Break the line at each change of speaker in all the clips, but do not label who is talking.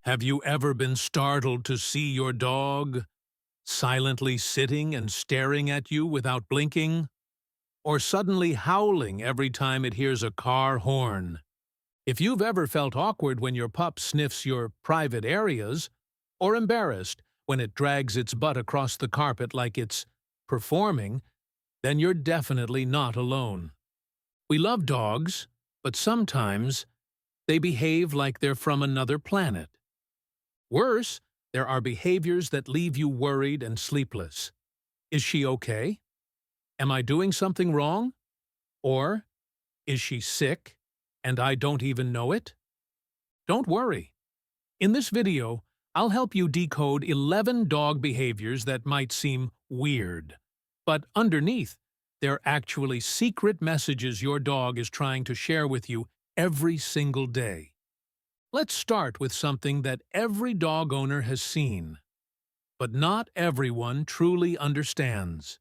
Have you ever been startled to see your dog silently sitting and staring at you without blinking? Or suddenly howling every time it hears a car horn? If you've ever felt awkward when your pup sniffs your private areas, or embarrassed when it drags its butt across the carpet like it's performing, then you're definitely not alone. We love dogs, but sometimes they behave like they're from another planet. Worse, there are behaviors that leave you worried and sleepless. Is she okay? Am I doing something wrong? Or, is she sick and I don't even know it? Don't worry. In this video, I'll help you decode 11 dog behaviors that might seem weird. But underneath, they're actually secret messages your dog is trying to share with you every single day. Let's start with something that every dog owner has seen, but not everyone truly understands.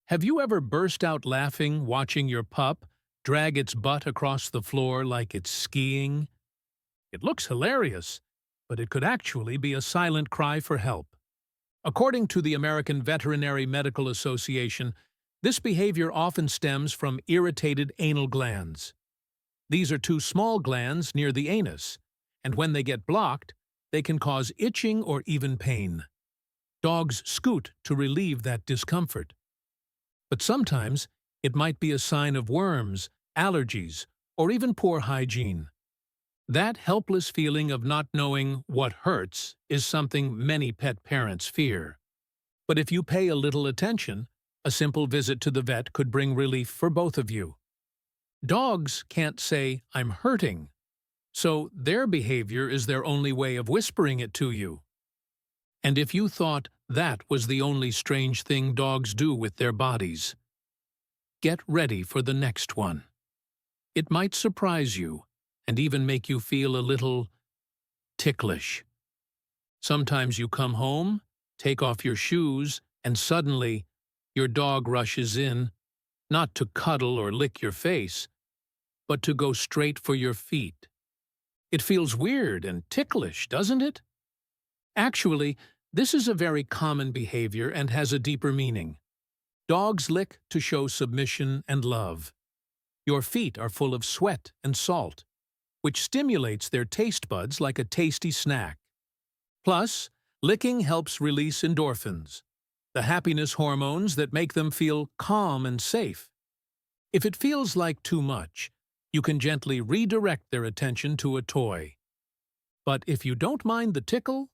Have you ever burst out laughing watching your pup drag its butt across the floor like it's skiing? It looks hilarious, but it could actually be a silent cry for help. According to the American Veterinary Medical Association, this behavior often stems from irritated anal glands. These are two small glands near the anus, and when they get blocked, they can cause itching or even pain. Dogs scoot to relieve that discomfort. But sometimes it might be a sign of worms, allergies, or even poor hygiene. That helpless feeling of not knowing what hurts is something many pet parents fear. But if you pay a little attention, a simple visit to the vet could bring relief for both of you. Dogs can't say, "I'm hurting," so their behavior is their only way of whispering it to you. And if you thought that was the only strange thing dogs do with their bodies, get ready for the next one. It might surprise you and even make you feel a little ticklish. Sometimes you come home, take off your shoes, and suddenly your dog rushes in, not to cuddle or lick your face, but to go straight for your feet. It feels weird and ticklish, doesn't it? Actually, this is a very common behavior and has a deeper meaning. Dogs lick to show submission and love. Your feet are full of sweat and salt, which stimulates their taste buds like a tasty snack. Plus, licking helps release endorphins, the happiness hormones that make them feel calm and safe. If it feels like too much, you can gently redirect their attention to a toy. But if you don't mind the tickle,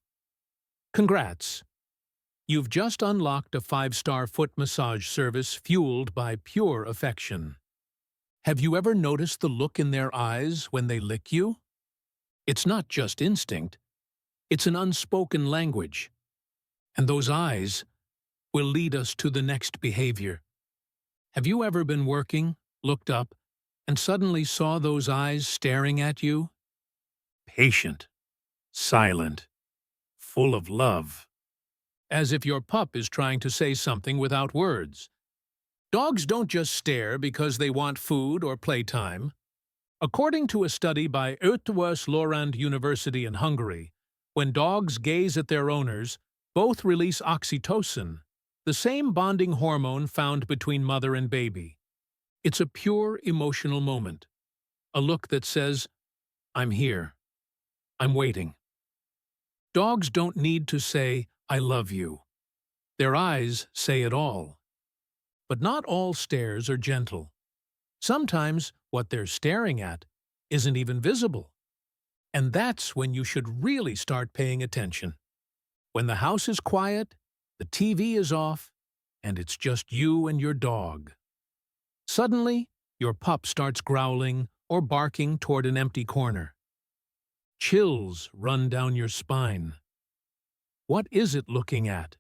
congrats! You've just unlocked a 5-star foot massage service fueled by pure affection. Have you ever noticed the look in their eyes when they lick you? It's not just instinct, it's an unspoken language. And those eyes will lead us to the next behavior. Have you ever been working, looked up, and suddenly saw those eyes staring at you? Patient, silent, full of love. As if your pup is trying to say something without words. Dogs don't just stare because they want food or playtime. According to a study by Eötvös-Loránd University in Hungary, when dogs gaze at their owners, both release oxytocin, the same bonding hormone found between mother and baby. It's a pure emotional moment, a look that says, "I'm here. I'm waiting." Dogs don't need to say, "I love you." Their eyes say it all. But not all stares are gentle. Sometimes what they're staring at isn't even visible. And that's when you should really start paying attention. When the house is quiet, the TV is off, and it's just you and your dog. Suddenly, your pup starts growling or barking toward an empty corner. Chills run down your spine. What is it looking at?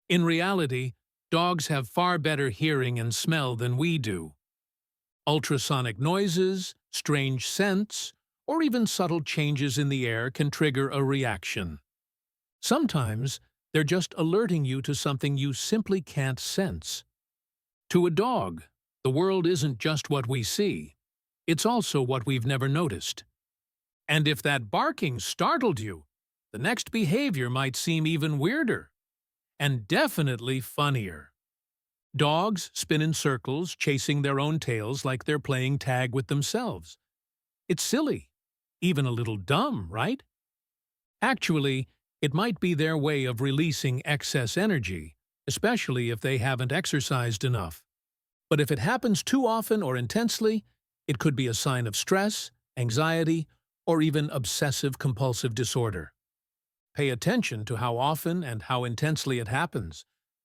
In reality, dogs have far better hearing and smell than we do. Ultrasonic noises, strange scents, or even subtle changes in the air can trigger a reaction. Sometimes, they're just alerting you to something you simply can't sense. To a dog, the world isn't just what we see. It's also what we've never noticed. And if that barking startled you, the next behavior might seem even weirder, and definitely funnier. Dogs spin in circles, chasing their own tails like they're playing tag with themselves. It's silly, even a little dumb, right? Actually, it might be their way of releasing excess energy, especially if they haven't exercised enough. But if it happens too often or intensely, it could be a sign of stress, anxiety, or even obsessive-compulsive disorder. Pay attention to how often and how intensely it happens.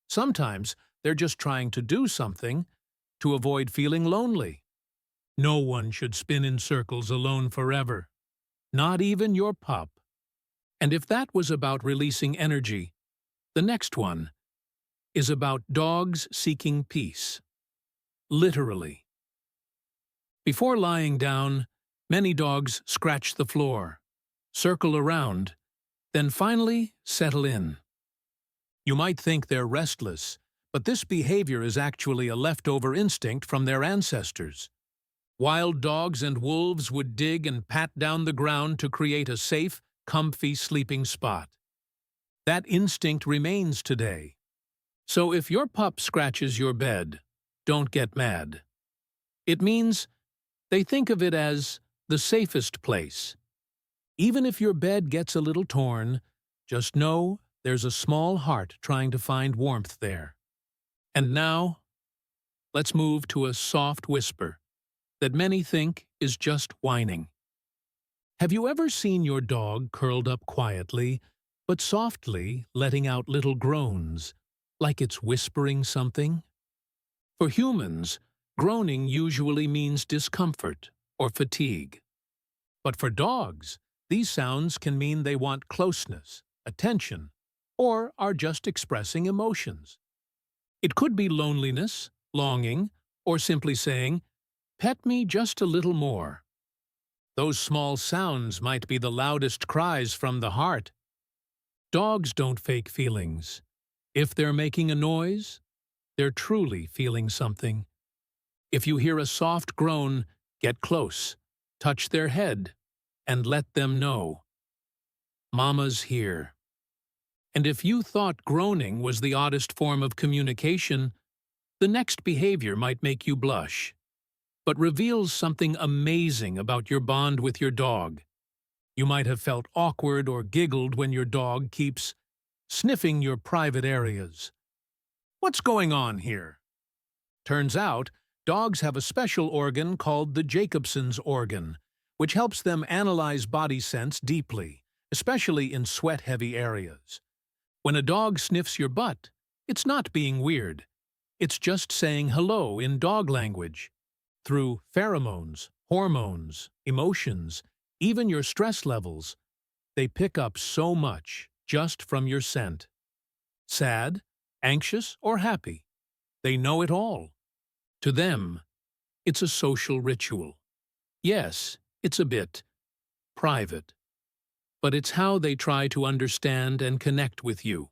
Sometimes they're just trying to do something to avoid feeling lonely. No one should spin in circles alone forever, not even your pup. And if that was about releasing energy, the next one is about dogs seeking peace. Literally. Before lying down, many dogs scratch the floor, circle around, then finally settle in. You might think they're restless, but this behavior is actually a leftover instinct from their ancestors. Wild dogs and wolves would dig and pat down the ground to create a safe, comfy sleeping spot. That instinct remains today. So if your pup scratches your bed, don't get mad. It means they think of it as the safest place. Even if your bed gets a little torn, just know there's a small heart trying to find warmth there. And now, let's move to a soft whisper that many think is just whining. Have you ever seen your dog curled up quietly, but softly letting out little groans, like it's whispering something? For humans, groaning usually means discomfort or fatigue. But for dogs, these sounds can mean they want closeness, attention, or are just expressing emotions. It could be loneliness, longing, or simply saying, "Pet me just a little more." Those small sounds might be the loudest cries from the heart. Dogs don't fake feelings. If they're making a noise, they're truly feeling something. If you hear a soft groan, get close, touch their head, and let them know. Mama's here. And if you thought groaning was the oddest form of communication, the next behavior might make you blush, but reveals something amazing about your bond with your dog. You might have felt awkward or giggled when your dog keeps sniffing your private areas. What's going on here? Turns out, dogs have a special organ called the Jacobson's organ, which helps them analyze body scents deeply, especially in sweat-heavy areas. When a dog sniffs your butt, it's not being weird. It's just saying hello in dog language. Through pheromones, hormones, emotions, even your stress levels, they pick up so much just from your scent. Sad, anxious, or happy, they know it all. To them, it's a social ritual. Yes, it's a bit private, but it's how they try to understand and connect with you.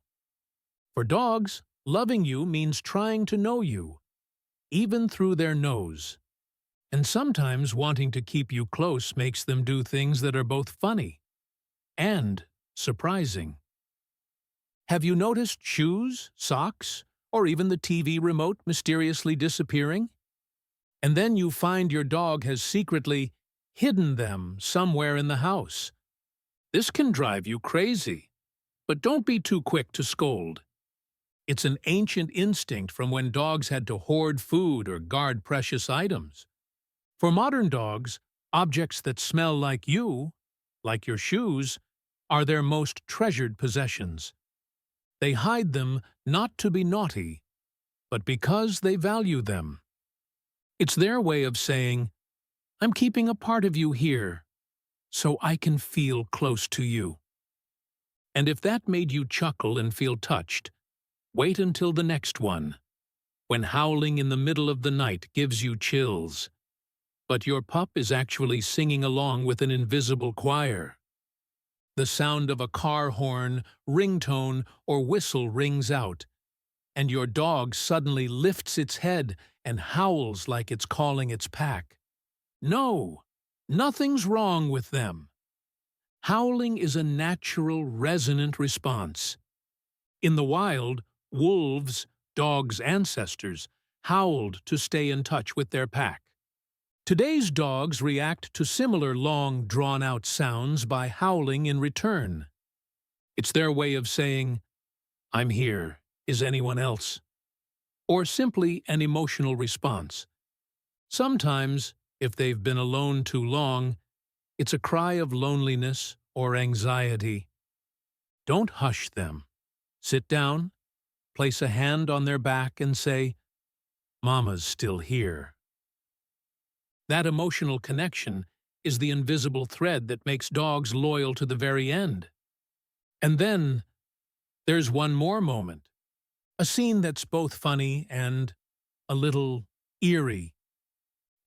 For dogs, loving you means trying to know you, even through their nose. And sometimes wanting to keep you close makes them do things that are both funny and surprising. Have you noticed shoes, socks, or even the TV remote mysteriously disappearing? And then you find your dog has secretly hidden them somewhere in the house. This can drive you crazy, but don't be too quick to scold. It's an ancient instinct from when dogs had to hoard food or guard precious items. For modern dogs, objects that smell like you, like your shoes, are their most treasured possessions. They hide them not to be naughty, but because they value them. It's their way of saying, "I'm keeping a part of you here, so I can feel close to you." And if that made you chuckle and feel touched, wait until the next one, when howling in the middle of the night gives you chills. But your pup is actually singing along with an invisible choir. The sound of a car horn, ringtone, or whistle rings out, and your dog suddenly lifts its head and howls like it's calling its pack. No, nothing's wrong with them. Howling is a natural, resonant response. In the wild, wolves, dogs' ancestors, howled to stay in touch with their pack. Today's dogs react to similar long, drawn-out sounds by howling in return. It's their way of saying, "I'm here, is anyone else?" Or simply an emotional response. Sometimes, if they've been alone too long, it's a cry of loneliness or anxiety. Don't hush them. Sit down, place a hand on their back and say, "Mama's still here." That emotional connection is the invisible thread that makes dogs loyal to the very end. And then, there's one more moment. A scene that's both funny and a little eerie.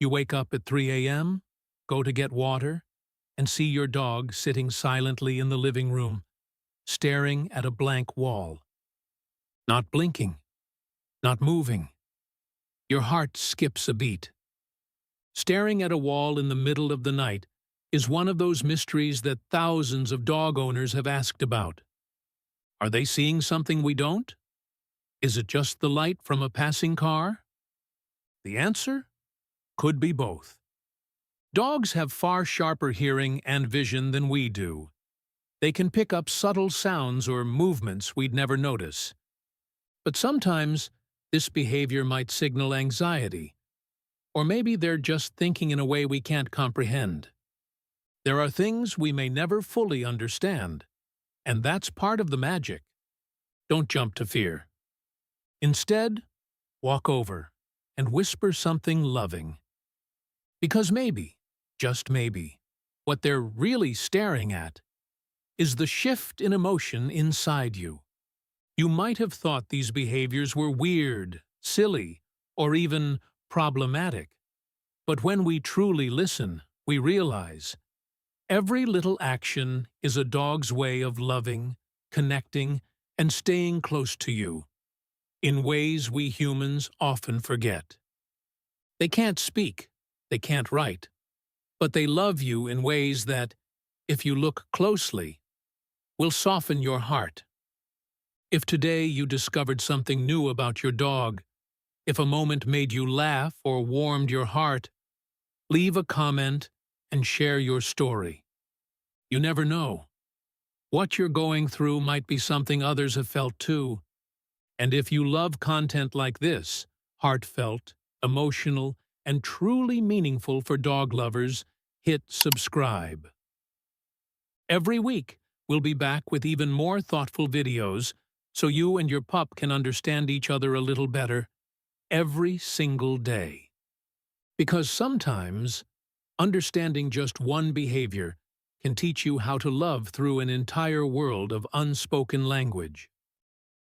You wake up at 3 a.m., go to get water, and see your dog sitting silently in the living room, staring at a blank wall. Not blinking, not moving. Your heart skips a beat. Staring at a wall in the middle of the night is one of those mysteries that thousands of dog owners have asked about. Are they seeing something we don't? Is it just the light from a passing car? The answer could be both. Dogs have far sharper hearing and vision than we do. They can pick up subtle sounds or movements we'd never notice. But sometimes, this behavior might signal anxiety. Or maybe they're just thinking in a way we can't comprehend. There are things we may never fully understand, and that's part of the magic. Don't jump to fear. Instead, walk over and whisper something loving. Because maybe, just maybe, what they're really staring at is the shift in emotion inside you. You might have thought these behaviors were weird, silly, or even problematic. But when we truly listen, we realize every little action is a dog's way of loving, connecting, and staying close to you, in ways we humans often forget. They can't speak, they can't write, but they love you in ways that, if you look closely, will soften your heart. If today you discovered something new about your dog, if a moment made you laugh or warmed your heart, leave a comment and share your story. You never know. What you're going through might be something others have felt too. And if you love content like this, heartfelt, emotional, and truly meaningful for dog lovers, hit subscribe. Every week, we'll be back with even more thoughtful videos so you and your pup can understand each other a little better every single day. Because sometimes, understanding just one behavior can teach you how to love through an entire world of unspoken language.